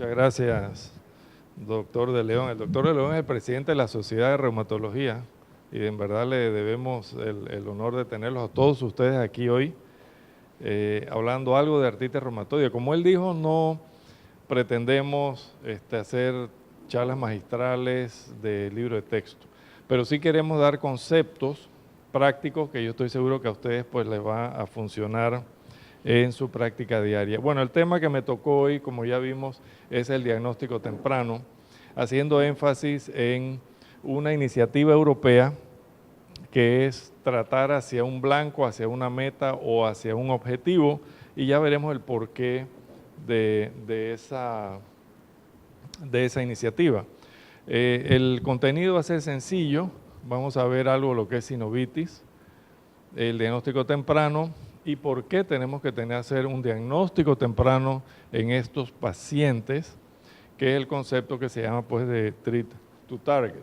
Muchas gracias, doctor de León. El doctor de León es el presidente de la Sociedad de Reumatología y en verdad le debemos el honor de tenerlos a todos ustedes aquí hoy hablando algo de artritis reumatoide. Como él dijo, no pretendemos hacer charlas magistrales de libro de texto, pero sí queremos dar conceptos prácticos que yo estoy seguro que a ustedes pues les va a funcionar en su práctica diaria. Bueno, el tema que me tocó hoy, como ya vimos, es el diagnóstico temprano, haciendo énfasis en una iniciativa europea que es tratar hacia un blanco, hacia una meta o hacia un objetivo, y ya veremos el porqué de esa iniciativa. El contenido va a ser sencillo, vamos a ver algo de lo que es sinovitis, el diagnóstico temprano y por qué tenemos que hacer un diagnóstico temprano en estos pacientes, que es el concepto que se llama pues de treat to target.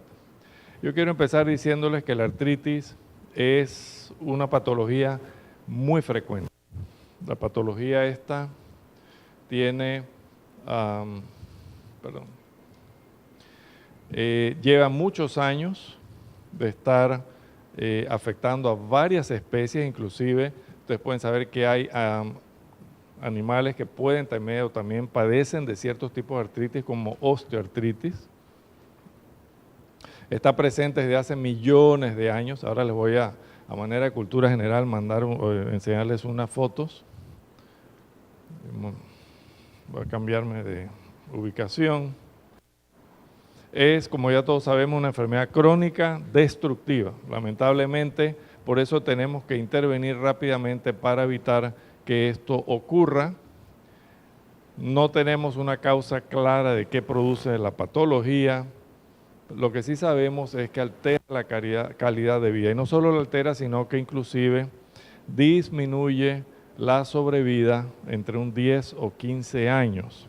Yo quiero empezar diciéndoles que la artritis es una patología muy frecuente. La patología esta tiene, lleva muchos años de estar afectando a varias especies, inclusive ustedes pueden saber que hay animales que pueden también padecen de ciertos tipos de artritis como osteoartritis. Está presente desde hace millones de años. Ahora les voy a manera de cultura general, enseñarles unas fotos. Voy a cambiarme de ubicación. Es, como ya todos sabemos, una enfermedad crónica destructiva. Lamentablemente, por eso tenemos que intervenir rápidamente para evitar que esto ocurra. No tenemos una causa clara de qué produce la patología. Lo que sí sabemos es que altera la calidad de vida. Y no solo la altera, sino que inclusive disminuye la sobrevida entre un 10 o 15 años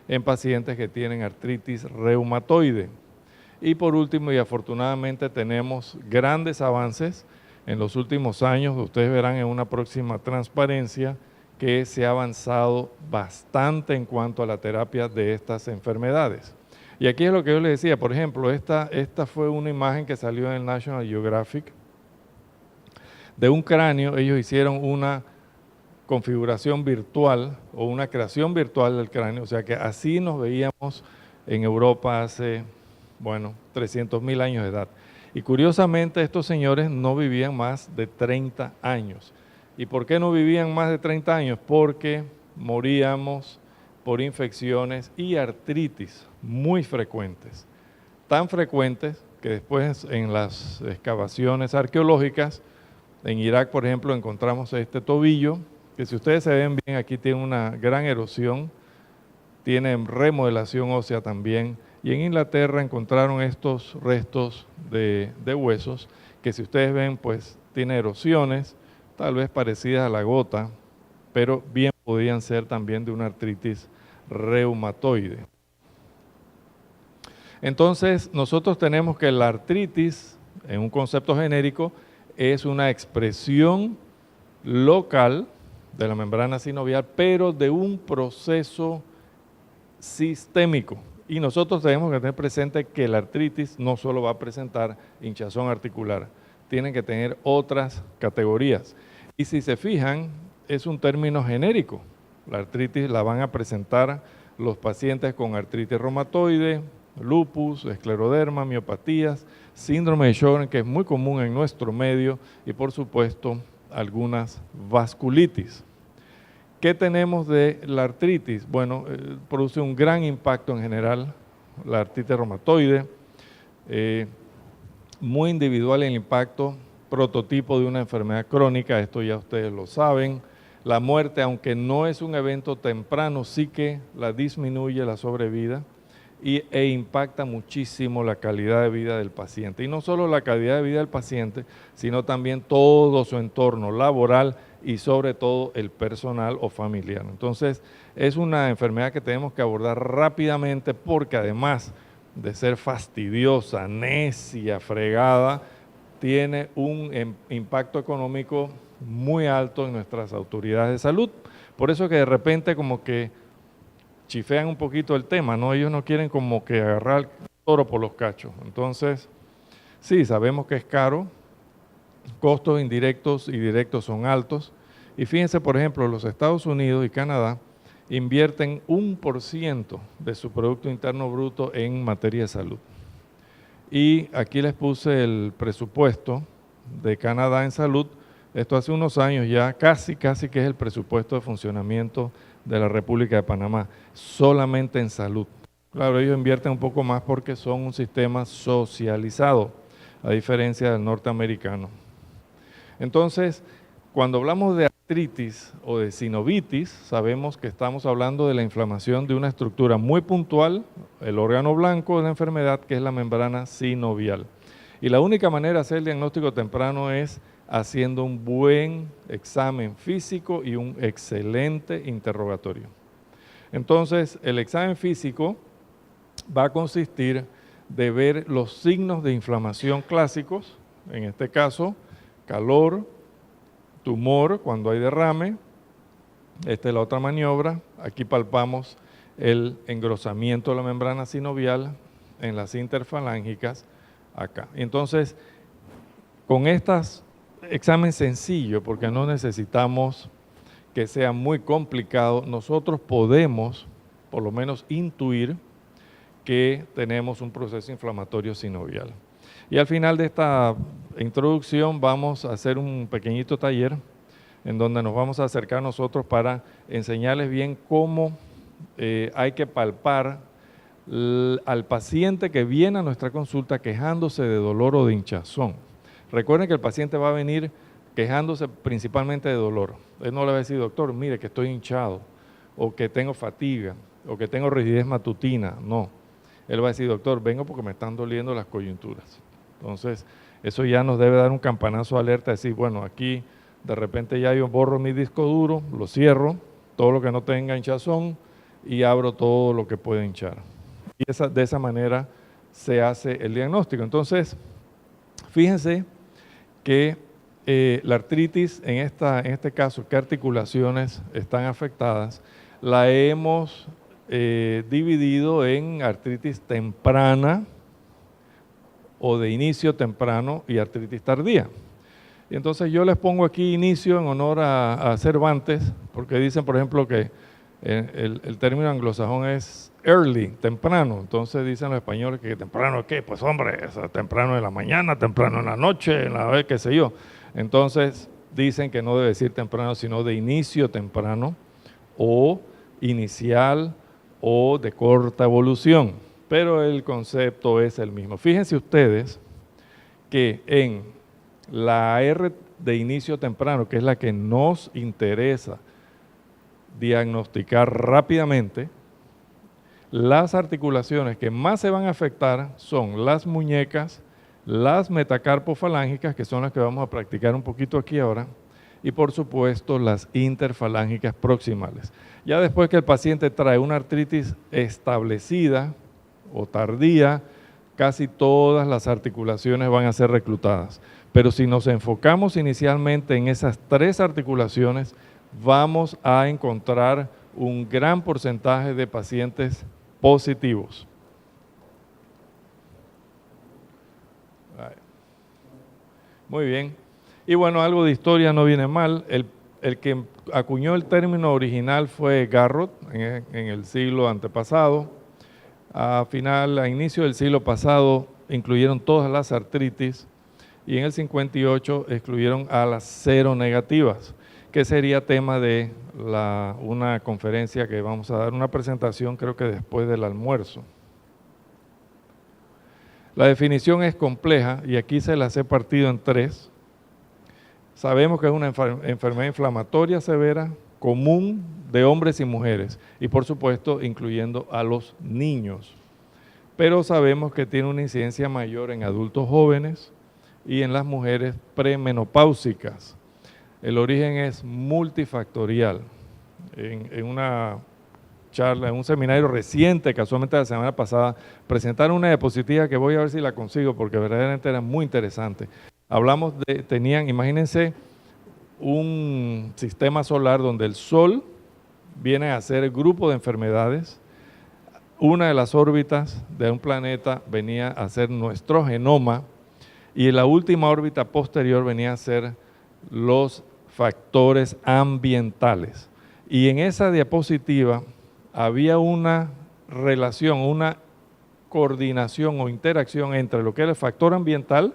en pacientes que tienen artritis reumatoide. Y por último, y afortunadamente tenemos grandes avances en los últimos años, ustedes verán en una próxima transparencia que se ha avanzado bastante en cuanto a la terapia de estas enfermedades. Y aquí es lo que yo les decía, por ejemplo, esta fue una imagen que salió en el National Geographic de un cráneo. Ellos hicieron una configuración virtual o una creación virtual del cráneo, o sea que así nos veíamos en Europa hace, 300.000 años de edad. Y curiosamente estos señores no vivían más de 30 años. ¿Y por qué no vivían más de 30 años? Porque moríamos por infecciones y artritis muy frecuentes. Tan frecuentes que después en las excavaciones arqueológicas, en Irak, por ejemplo, encontramos este tobillo, que si ustedes se ven bien, aquí tiene una gran erosión, tiene remodelación ósea también, y en Inglaterra encontraron estos restos de huesos, que si ustedes ven, pues tiene erosiones, tal vez parecidas a la gota, pero bien podían ser también de una artritis reumatoide. Entonces, nosotros tenemos que la artritis, en un concepto genérico, es una expresión local de la membrana sinovial, pero de un proceso sistémico. Y nosotros tenemos que tener presente que la artritis no solo va a presentar hinchazón articular, tienen que tener otras categorías. Y si se fijan, es un término genérico. La artritis la van a presentar los pacientes con artritis reumatoide, lupus, escleroderma, miopatías, síndrome de Sjögren, que es muy común en nuestro medio, y por supuesto algunas vasculitis. ¿Qué tenemos de la artritis? Bueno, produce un gran impacto en general, la artritis reumatoide, muy individual el impacto, prototipo de una enfermedad crónica, esto ya ustedes lo saben. La muerte, aunque no es un evento temprano, sí que la disminuye la sobrevida e impacta muchísimo la calidad de vida del paciente. Y no solo la calidad de vida del paciente, sino también todo su entorno laboral y sobre todo el personal o familiar. Entonces, es una enfermedad que tenemos que abordar rápidamente porque además de ser fastidiosa, necia, fregada, tiene un impacto económico muy alto en nuestras autoridades de salud. Por eso que de repente como que chifean un poquito el tema, ¿no? Ellos no quieren como que agarrar el toro por los cachos. Entonces, sí, sabemos que es caro, costos indirectos y directos son altos. Y fíjense, por ejemplo, los Estados Unidos y Canadá invierten 1% de su Producto Interno Bruto en materia de salud. Y aquí les puse el presupuesto de Canadá en salud. Esto hace unos años ya, casi que es el presupuesto de funcionamiento de la República de Panamá, solamente en salud. Claro, ellos invierten un poco más porque son un sistema socializado, a diferencia del norteamericano. Entonces, cuando hablamos de artritis o de sinovitis, sabemos que estamos hablando de la inflamación de una estructura muy puntual, el órgano blanco de la enfermedad, que es la membrana sinovial. Y la única manera de hacer el diagnóstico temprano es haciendo un buen examen físico y un excelente interrogatorio. Entonces, el examen físico va a consistir de ver los signos de inflamación clásicos, en este caso, calor, tumor cuando hay derrame. Esta es la otra maniobra. Aquí palpamos el engrosamiento de la membrana sinovial en las interfalángicas acá. Entonces, con estos examen sencillo, porque no necesitamos que sea muy complicado, nosotros podemos por lo menos intuir que tenemos un proceso inflamatorio sinovial. Y al final de esta introducción vamos a hacer un pequeñito taller en donde nos vamos a acercar nosotros para enseñarles bien cómo hay que palpar al paciente que viene a nuestra consulta quejándose de dolor o de hinchazón. Recuerden que el paciente va a venir quejándose principalmente de dolor. Él no le va a decir, doctor, mire que estoy hinchado, o que tengo fatiga, o que tengo rigidez matutina. No. Él va a decir, doctor, vengo porque me están doliendo las coyunturas. Entonces, eso ya nos debe dar un campanazo de alerta, decir, bueno, aquí de repente ya yo borro mi disco duro, lo cierro, todo lo que no tenga hinchazón, y abro todo lo que puede hinchar. Y de esa manera se hace el diagnóstico. Entonces, fíjense que la artritis, en este caso, ¿qué articulaciones están afectadas? La hemos dividido en artritis temprana o de inicio temprano y artritis tardía. Y entonces yo les pongo aquí inicio en honor a Cervantes, porque dicen, por ejemplo, que el término anglosajón es early, temprano. Entonces dicen los españoles que temprano, ¿qué? Pues hombre, temprano en la mañana, temprano en la noche, en la vez, qué sé yo. Entonces dicen que no debe decir temprano, sino de inicio temprano, o inicial, o de corta evolución. Pero el concepto es el mismo. Fíjense ustedes que en la R de inicio temprano, que es la que nos interesa diagnosticar rápidamente, las articulaciones que más se van a afectar son las muñecas, las metacarpofalángicas, que son las que vamos a practicar un poquito aquí ahora, y por supuesto las interfalángicas proximales. Ya después que el paciente trae una artritis establecida o tardía, casi todas las articulaciones van a ser reclutadas. Pero si nos enfocamos inicialmente en esas tres articulaciones, vamos a encontrar un gran porcentaje de pacientes positivos. Muy bien. Y bueno, algo de historia no viene mal. El que acuñó el término original fue Garrod en el siglo antepasado. A inicio del siglo pasado incluyeron todas las artritis y en el 58 excluyeron a las seronegativas, que sería tema de una conferencia que vamos a dar, una presentación creo que después del almuerzo. La definición es compleja y aquí se las he partido en tres. Sabemos que es una enfermedad inflamatoria severa, común de hombres y mujeres, y por supuesto incluyendo a los niños. Pero sabemos que tiene una incidencia mayor en adultos jóvenes y en las mujeres premenopáusicas. El origen es multifactorial. En una charla, en un seminario reciente, casualmente la semana pasada, presentaron una diapositiva que voy a ver si la consigo porque verdaderamente era muy interesante. Hablamos imagínense un sistema solar donde el sol vienen a ser el grupo de enfermedades. Una de las órbitas de un planeta venía a ser nuestro genoma y la última órbita posterior venía a ser los factores ambientales. Y en esa diapositiva había una relación, una coordinación o interacción entre lo que era el factor ambiental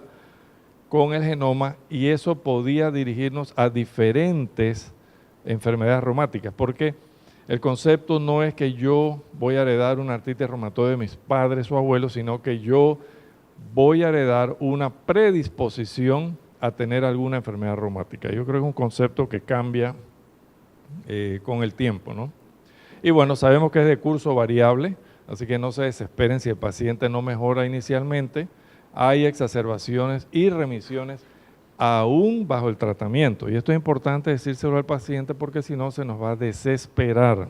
con el genoma, y eso podía dirigirnos a diferentes enfermedades reumáticas, porque el concepto no es que yo voy a heredar una artritis reumatoide de mis padres o abuelos, sino que yo voy a heredar una predisposición a tener alguna enfermedad reumática. Yo creo que es un concepto que cambia con el tiempo, ¿no? Y bueno, sabemos que es de curso variable, así que no se desesperen si el paciente no mejora inicialmente. Hay exacerbaciones y remisiones aún bajo el tratamiento. Y esto es importante decírselo al paciente porque si no se nos va a desesperar.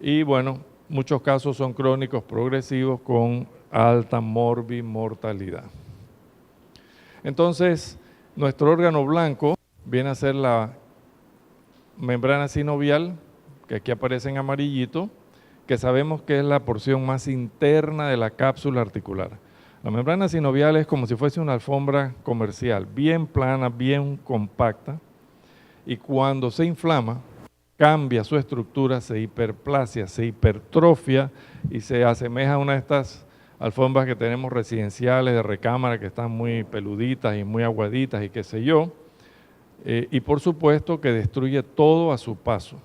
Y bueno, muchos casos son crónicos progresivos con alta morbimortalidad. Entonces, nuestro órgano blanco viene a ser la membrana sinovial, que aquí aparece en amarillito, que sabemos que es la porción más interna de la cápsula articular. La membrana sinovial es como si fuese una alfombra comercial, bien plana, bien compacta, y cuando se inflama, cambia su estructura, se hiperplasia, se hipertrofia y se asemeja a una de estas alfombras que tenemos residenciales de recámara que están muy peluditas y muy aguaditas y qué sé yo, y por supuesto que destruye todo a su paso,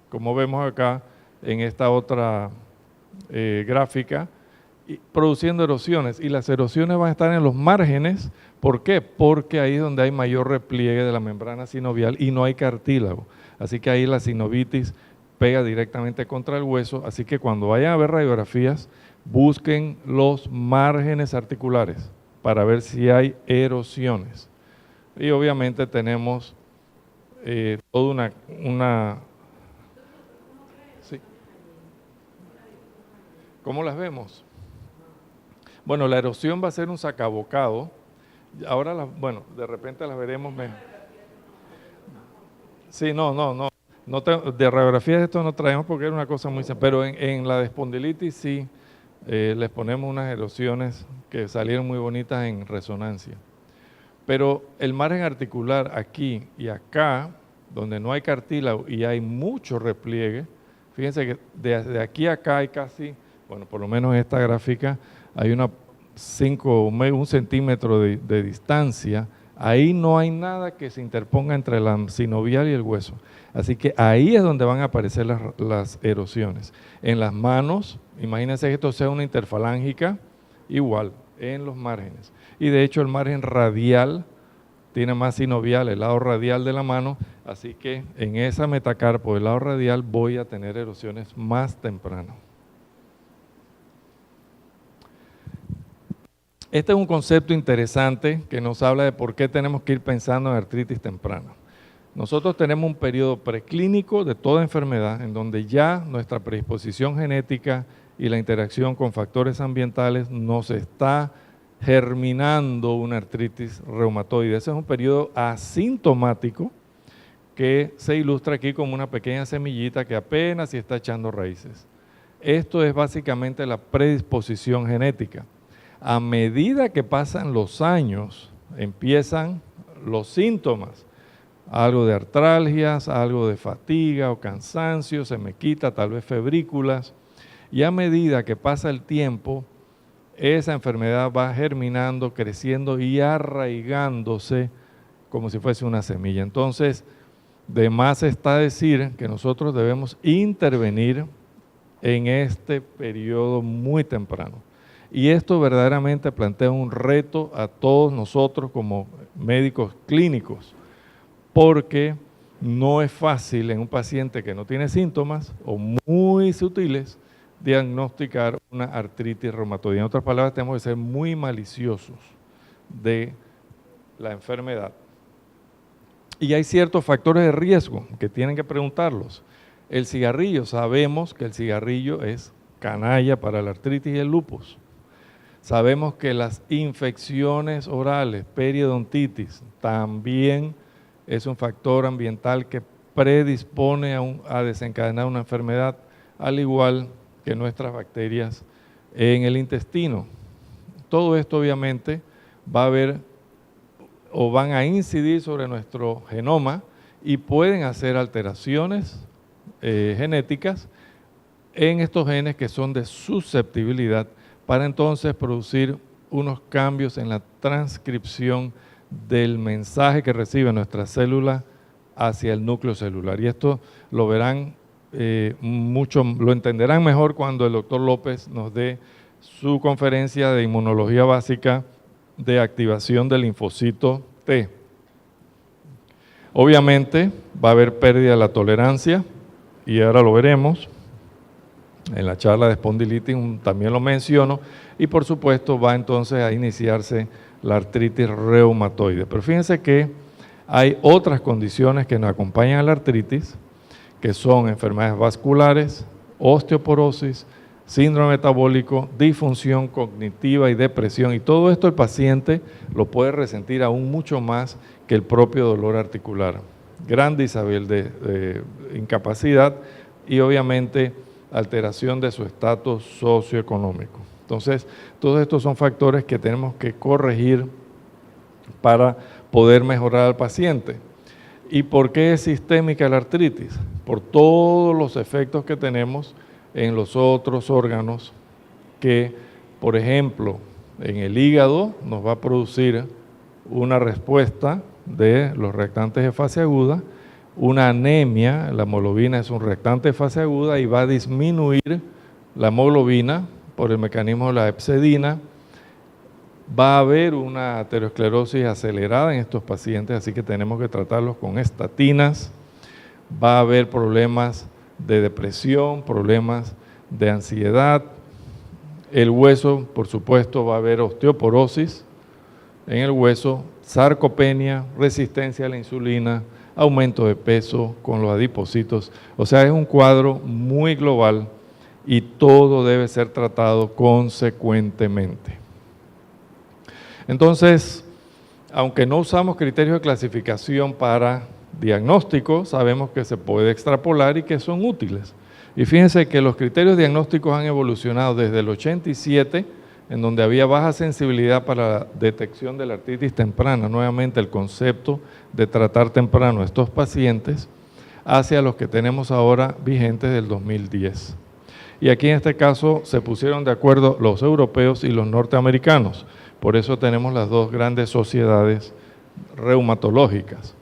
como vemos acá en esta otra gráfica, produciendo erosiones, y las erosiones van a estar en los márgenes. ¿Por qué? Porque ahí es donde hay mayor repliegue de la membrana sinovial y no hay cartílago, así que ahí la sinovitis pega directamente contra el hueso, así que cuando vayan a ver radiografías, busquen los márgenes articulares para ver si hay erosiones. Y obviamente tenemos toda una... ¿Sí? ¿Cómo las vemos? Bueno, la erosión va a ser un sacabocado. Ahora, bueno, de repente las veremos mejor. Sí, no de radiografías esto no traemos porque era una cosa muy simple, pero en la de espondilitis sí les ponemos unas erosiones que salieron muy bonitas en resonancia. Pero el margen articular aquí y acá, donde no hay cartílago y hay mucho repliegue, fíjense que desde aquí a acá hay casi, bueno, por lo menos en esta gráfica, hay un centímetro de distancia. Ahí no hay nada que se interponga entre la sinovial y el hueso. Así que ahí es donde van a aparecer las erosiones. En las manos, imagínense que esto sea una interfalángica, igual, en los márgenes. Y de hecho el margen radial tiene más sinovial, el lado radial de la mano, así que en esa metacarpo del lado radial voy a tener erosiones más temprano. Este es un concepto interesante que nos habla de por qué tenemos que ir pensando en artritis temprana. Nosotros tenemos un periodo preclínico de toda enfermedad en donde ya nuestra predisposición genética y la interacción con factores ambientales nos está germinando una artritis reumatoide. Ese es un periodo asintomático que se ilustra aquí como una pequeña semillita que apenas si está echando raíces. Esto es básicamente la predisposición genética. A medida que pasan los años, empiezan los síntomas, algo de artralgias, algo de fatiga o cansancio, se me quita, tal vez febrículas, y a medida que pasa el tiempo, esa enfermedad va germinando, creciendo y arraigándose como si fuese una semilla. Entonces, de más está decir que nosotros debemos intervenir en este periodo muy temprano. Y esto verdaderamente plantea un reto a todos nosotros como médicos clínicos, porque no es fácil en un paciente que no tiene síntomas o muy sutiles diagnosticar una artritis reumatoide. En otras palabras, tenemos que ser muy maliciosos de la enfermedad. Y hay ciertos factores de riesgo que tienen que preguntarlos. El cigarrillo, sabemos que el cigarrillo es canalla para la artritis y el lupus. Sabemos que las infecciones orales, periodontitis, también es un factor ambiental que predispone a desencadenar una enfermedad, al igual que nuestras bacterias en el intestino. Todo esto obviamente va a haber o van a incidir sobre nuestro genoma y pueden hacer alteraciones genéticas en estos genes que son de susceptibilidad para entonces producir unos cambios en la transcripción del mensaje que recibe nuestra célula hacia el núcleo celular. Y esto lo verán lo entenderán mejor cuando el doctor López nos dé su conferencia de inmunología básica de activación del linfocito T. Obviamente va a haber pérdida de la tolerancia, y ahora lo veremos. En la charla de espondilitis también lo menciono, y por supuesto va entonces a iniciarse la artritis reumatoide. Pero fíjense que hay otras condiciones que nos acompañan a la artritis, que son enfermedades vasculares, osteoporosis, síndrome metabólico, disfunción cognitiva y depresión. Y todo esto el paciente lo puede resentir aún mucho más que el propio dolor articular. Gran disabel de incapacidad y obviamente alteración de su estatus socioeconómico. Entonces, todos estos son factores que tenemos que corregir para poder mejorar al paciente. ¿Y por qué es sistémica la artritis? Por todos los efectos que tenemos en los otros órganos que, por ejemplo, en el hígado nos va a producir una respuesta de los reactantes de fase aguda, una anemia, la hemoglobina es un reactante de fase aguda y va a disminuir la hemoglobina por el mecanismo de la hepcidina. Va a haber una aterosclerosis acelerada en estos pacientes, así que tenemos que tratarlos con estatinas. Va a haber problemas de depresión, problemas de ansiedad. El hueso, por supuesto, va a haber osteoporosis en el hueso, sarcopenia, resistencia a la insulina, aumento de peso con los adipocitos. O sea, es un cuadro muy global y todo debe ser tratado consecuentemente. Entonces, aunque no usamos criterios de clasificación para diagnóstico, sabemos que se puede extrapolar y que son útiles. Y fíjense que los criterios diagnósticos han evolucionado desde el 87, en donde había baja sensibilidad para la detección de la artritis temprana, nuevamente el concepto de tratar temprano a estos pacientes, hacia los que tenemos ahora vigentes del 2010. Y aquí en este caso se pusieron de acuerdo los europeos y los norteamericanos. Por eso tenemos las dos grandes sociedades reumatológicas.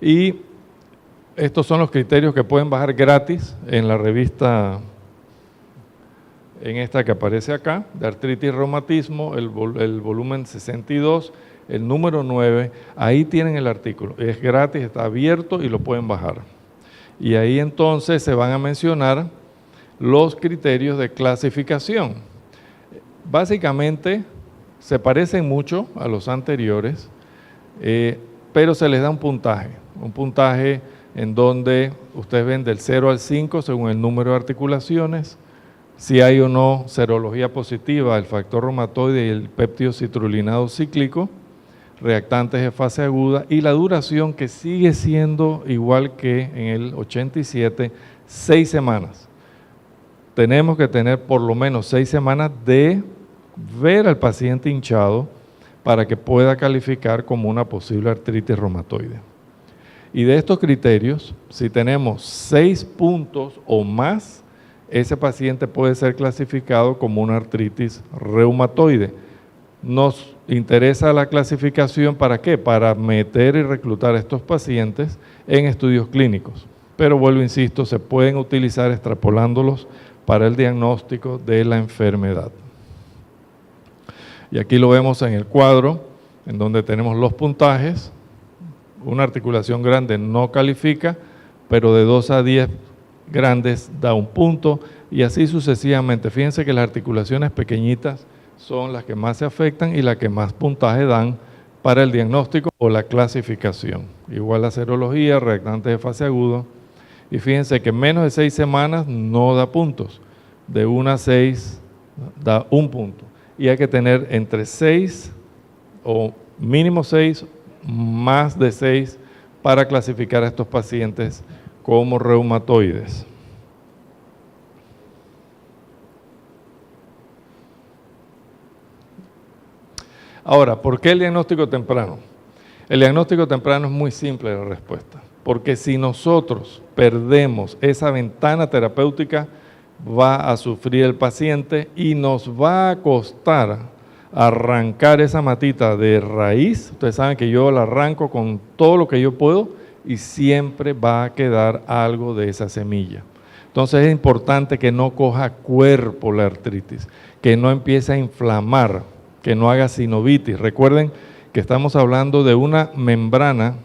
Y estos son los criterios que pueden bajar gratis en la revista, en esta que aparece acá, de artritis y reumatismo, el volumen 62, el número 9, ahí tienen el artículo. Es gratis, está abierto y lo pueden bajar. Y ahí entonces se van a mencionar los criterios de clasificación. Básicamente se parecen mucho a los anteriores, pero se les da un puntaje en donde ustedes ven del 0 al 5 según el número de articulaciones, si hay o no serología positiva, el factor reumatoide y el péptido citrulinado cíclico, reactantes de fase aguda y la duración que sigue siendo igual que en el 87, 6 semanas. Tenemos que tener por lo menos 6 semanas de ver al paciente hinchado para que pueda calificar como una posible artritis reumatoide. Y de estos criterios, si tenemos 6 puntos o más, ese paciente puede ser clasificado como una artritis reumatoide. Nos interesa la clasificación, ¿para qué? Para meter y reclutar a estos pacientes en estudios clínicos. Pero vuelvo, insisto, se pueden utilizar extrapolándolos para el diagnóstico de la enfermedad. Y aquí lo vemos en el cuadro, en donde tenemos los puntajes. Una articulación grande no califica, pero de 2 a 10 grandes da un punto y así sucesivamente. Fíjense que las articulaciones pequeñitas son las que más se afectan y las que más puntaje dan para el diagnóstico o la clasificación. Igual la serología, reactantes de fase aguda. Y fíjense que menos de 6 semanas no da puntos. De 1 a 6 da un punto. Y hay que tener entre 6 o mínimo 6, más de 6 para clasificar a estos pacientes como reumatoides. Ahora, ¿por qué el diagnóstico temprano? El diagnóstico temprano es muy simple la respuesta, porque si nosotros perdemos esa ventana terapéutica, va a sufrir el paciente y nos va a costar arrancar esa matita de raíz. Ustedes saben que yo la arranco con todo lo que yo puedo y siempre va a quedar algo de esa semilla. Entonces es importante que no coja cuerpo la artritis, que no empiece a inflamar, que no haga sinovitis. Recuerden que estamos hablando de una membrana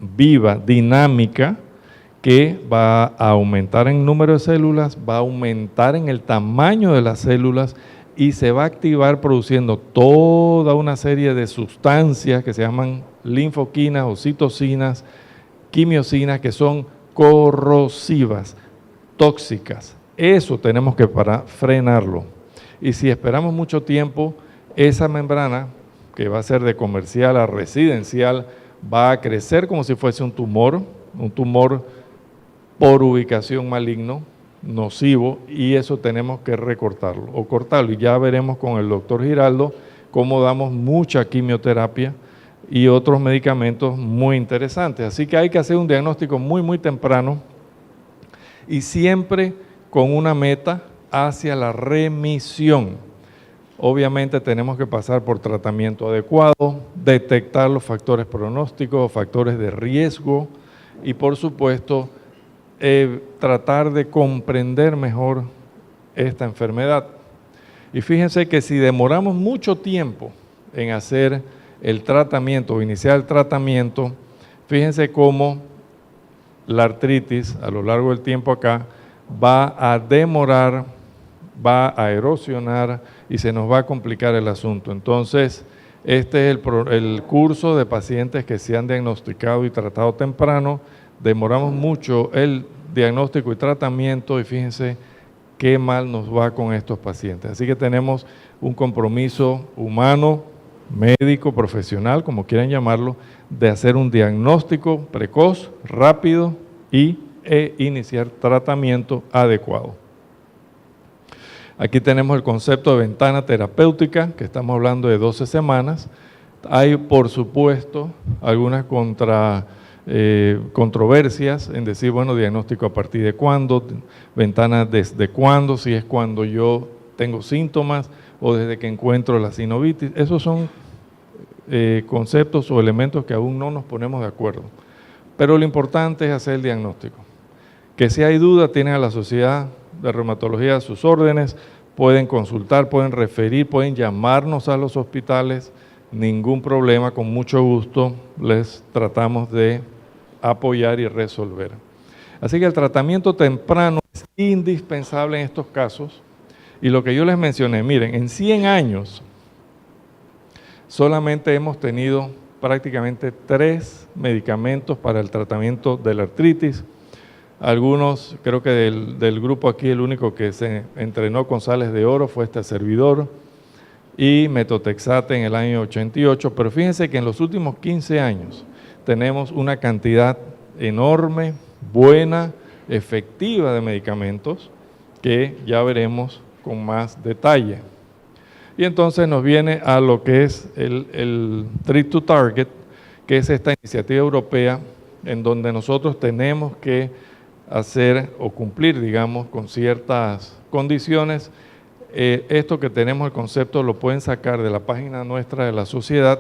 viva, dinámica, que va a aumentar en número de células, va a aumentar en el tamaño de las células y se va a activar produciendo toda una serie de sustancias que se llaman linfoquinas o citocinas, quimiosinas, que son corrosivas, tóxicas. Eso tenemos que frenarlo. Y si esperamos mucho tiempo, esa membrana, que va a ser de comercial a residencial, va a crecer como si fuese un tumor por ubicación maligno, nocivo, y eso tenemos que recortarlo o cortarlo. Y ya veremos con el doctor Giraldo cómo damos mucha quimioterapia y otros medicamentos muy interesantes. Así que hay que hacer un diagnóstico muy temprano y siempre con una meta hacia la remisión. Obviamente tenemos que pasar por tratamiento adecuado, detectar los factores pronósticos, factores de riesgo y por supuesto tratar de comprender mejor esta enfermedad. Y fíjense que si demoramos mucho tiempo en hacer el tratamiento o iniciar el tratamiento, fíjense cómo la artritis a lo largo del tiempo acá va a demorar, va a erosionar y se nos va a complicar el asunto. Entonces, este es el curso de pacientes que se han diagnosticado y tratado temprano. Demoramos mucho el diagnóstico y tratamiento y fíjense qué mal nos va con estos pacientes. Así que tenemos un compromiso humano, médico, profesional, como quieran llamarlo, de hacer un diagnóstico precoz, rápido e iniciar tratamiento adecuado. Aquí tenemos el concepto de ventana terapéutica, que estamos hablando de 12 semanas. Hay, por supuesto, algunas controversias en decir, bueno, diagnóstico a partir de cuándo, ventana desde cuándo, si es cuando yo tengo síntomas o desde que encuentro la sinovitis. Esos son conceptos o elementos que aún no nos ponemos de acuerdo. Pero lo importante es hacer el diagnóstico. Que si hay duda, tienen a la Sociedad de Reumatología a sus órdenes, pueden consultar, pueden referir, pueden llamarnos a los hospitales, ningún problema, con mucho gusto les tratamos de apoyar y resolver. Así que el tratamiento temprano es indispensable en estos casos y lo que yo les mencioné, miren, en 100 años solamente hemos tenido prácticamente 3 medicamentos para el tratamiento de la artritis. Algunos, creo que del grupo aquí el único que se entrenó con sales de oro fue este servidor y metotrexate en el año 88, pero fíjense que en los últimos 15 años tenemos una cantidad enorme, buena, efectiva de medicamentos que ya veremos con más detalle. Y entonces nos viene a lo que es el Treat to Target, que es esta iniciativa europea en donde nosotros tenemos que hacer o cumplir, digamos, con ciertas condiciones. Esto que tenemos, el concepto, lo pueden sacar de la página nuestra de la sociedad,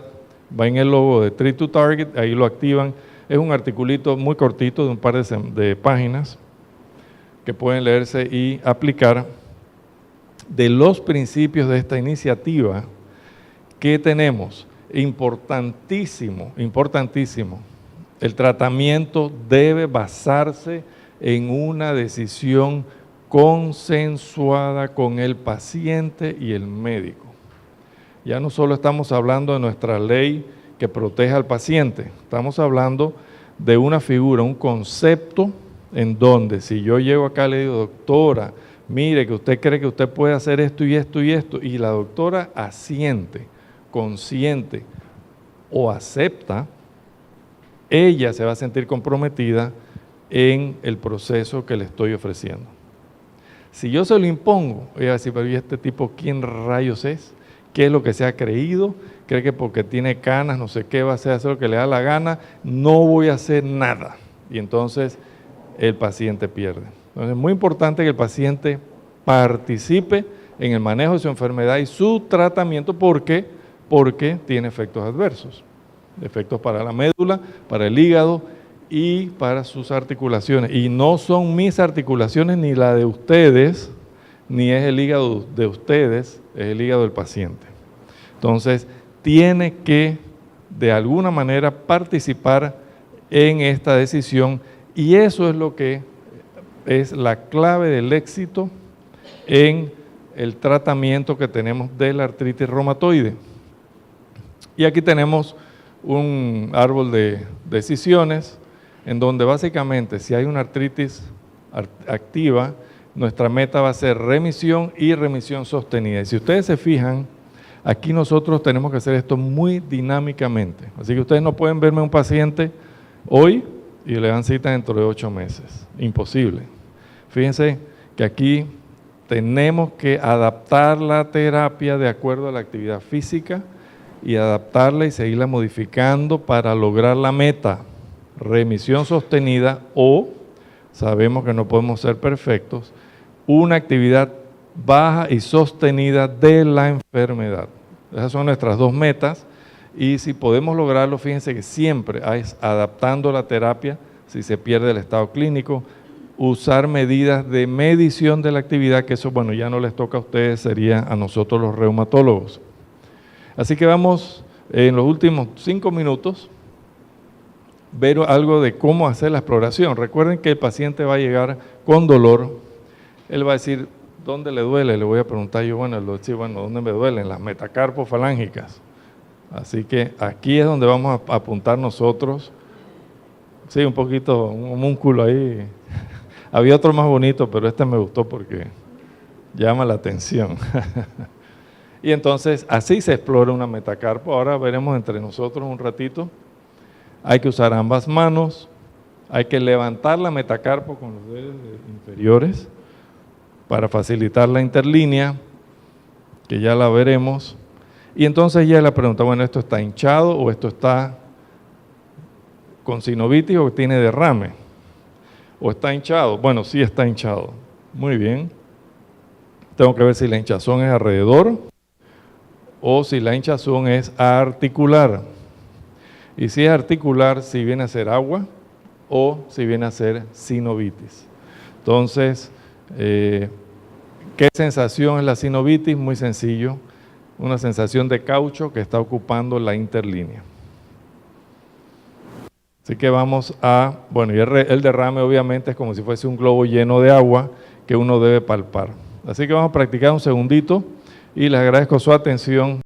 va en el logo de Treat to Target, ahí lo activan. Es un articulito muy cortito de un par de páginas que pueden leerse y aplicar de los principios de esta iniciativa que tenemos. Importantísimo, importantísimo. El tratamiento debe basarse en una decisión consensuada con el paciente y el médico. Ya no solo estamos hablando de nuestra ley que protege al paciente, estamos hablando de una figura, un concepto en donde si yo llego acá y le digo, doctora, mire que usted cree que usted puede hacer esto y esto y esto, y la doctora asiente, consiente o acepta, ella se va a sentir comprometida en el proceso que le estoy ofreciendo. Si yo se lo impongo, ella va a decir, pero ¿y este tipo quién rayos es? ¿Qué es lo que se ha creído? Cree que porque tiene canas, no sé qué, va a hacer lo que le da la gana, no voy a hacer nada. Y entonces el paciente pierde. Entonces es muy importante que el paciente participe en el manejo de su enfermedad y su tratamiento. ¿Por qué? Porque tiene efectos adversos. Efectos para la médula, para el hígado y para sus articulaciones. Y no son mis articulaciones ni la de ustedes, ni es el hígado de ustedes, es el hígado del paciente. Entonces, tiene que de alguna manera participar en esta decisión y eso es lo que es la clave del éxito en el tratamiento que tenemos de la artritis reumatoide. Y aquí tenemos un árbol de decisiones en donde básicamente si hay una artritis activa, nuestra meta va a ser remisión y remisión sostenida. Y si ustedes se fijan, aquí nosotros tenemos que hacer esto muy dinámicamente. Así que ustedes no pueden verme un paciente hoy y le dan cita dentro de 8 meses. Imposible. Fíjense que aquí tenemos que adaptar la terapia de acuerdo a la actividad física y adaptarla y seguirla modificando para lograr la meta, remisión sostenida o, sabemos que no podemos ser perfectos, una actividad baja y sostenida de la enfermedad. Esas son nuestras dos metas y si podemos lograrlo, fíjense que siempre es adaptando la terapia si se pierde el estado clínico, usar medidas de medición de la actividad, que eso, bueno, ya no les toca a ustedes, sería a nosotros los reumatólogos. Así que vamos en los últimos 5 minutos ver algo de cómo hacer la exploración. Recuerden que el paciente va a llegar con dolor, él va a decir, ¿dónde le duele? Le voy a preguntar yo, bueno, él va a decir, bueno, ¿dónde me duelen? Las metacarpofalángicas. Así que aquí es donde vamos a apuntar nosotros. Sí, un poquito, un homúnculo ahí. Había otro más bonito, pero este me gustó porque llama la atención. Y entonces así se explora una metacarpo. Ahora veremos entre nosotros un ratito. Hay que usar ambas manos, hay que levantar la metacarpo con los dedos inferiores para facilitar la interlínea, que ya la veremos. Y entonces ya la pregunta, bueno, ¿esto está hinchado o esto está con sinovitis o tiene derrame? ¿O está hinchado? Bueno, sí está hinchado. Muy bien. Tengo que ver si la hinchazón es alrededor o si la hinchazón es articular. Y si es articular, si viene a ser agua o si viene a ser sinovitis. Entonces, ¿qué sensación es la sinovitis? Muy sencillo, una sensación de caucho que está ocupando la interlínea. Así que vamos a, bueno, y el derrame obviamente es como si fuese un globo lleno de agua que uno debe palpar. Así que vamos a practicar un segundito y les agradezco su atención.